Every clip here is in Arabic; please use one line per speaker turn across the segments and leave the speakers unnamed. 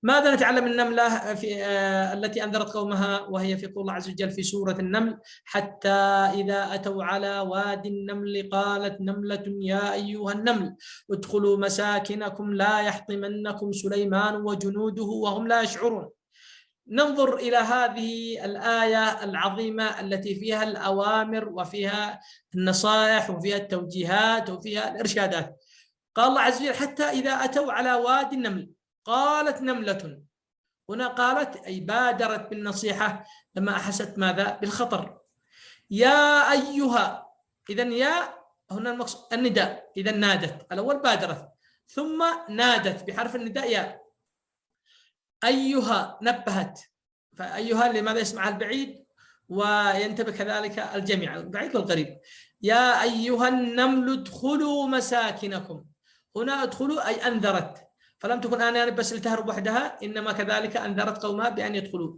ماذا نتعلم من النملة في التي أنذرت قومها وهي في قول الله عز وجل في سورة النمل: حتى إذا أتوا على وادي النمل قالت نملة يا أيها النمل ادخلوا مساكنكم لا يحطمنكم سليمان وجنوده وهم لا يشعرون. ننظر إلى هذه الآية العظيمة التي فيها الأوامر وفيها النصائح وفيها التوجيهات وفيها الإرشادات. قال الله عز وجل: حتى إذا أتوا على وادي النمل قالت نملة. هنا قالت أي بادرت بالنصيحة لما أحست ماذا؟ بالخطر. يا أيها، إذن يا هنا المقصود النداء، إذا نادت الأول بادرت ثم نادت بحرف النداء يا. أيها نبهت، فأيها لماذا يسمعها البعيد وينتبه كذلك الجميع البعيد والقريب. يا أيها النمل ادخلوا مساكنكم. هنا ادخلوا أي أنذرت، فلم تكن آنيا بس لتهرب وحدها، إنما كذلك أنذرت قومها بأن يدخلوا.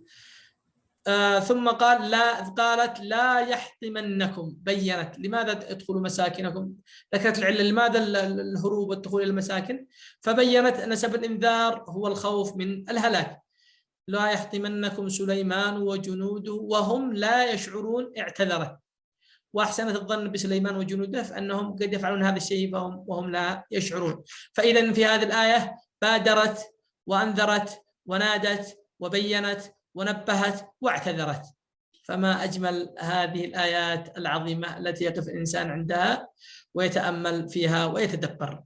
ثم قالت لا يحطمنكم، بينت لماذا ادخلوا مساكنكم، ذكرت العلة لماذا الهروب والدخول إلى المساكن، فبينت أن سبب الإنذار هو الخوف من الهلاك. لا يحطمنكم سليمان وجنوده وهم لا يشعرون، اعتذرت وأحسنت الظن بسليمان وجنوده فأنهم قد يفعلون هذا الشيء وهم لا يشعرون. فإذا في هذه الآية بادرت وأنذرت ونادت وبينت ونبهت واعتذرت. فما أجمل هذه الآيات العظيمة التي يقف الإنسان عندها ويتأمل فيها ويتدبر.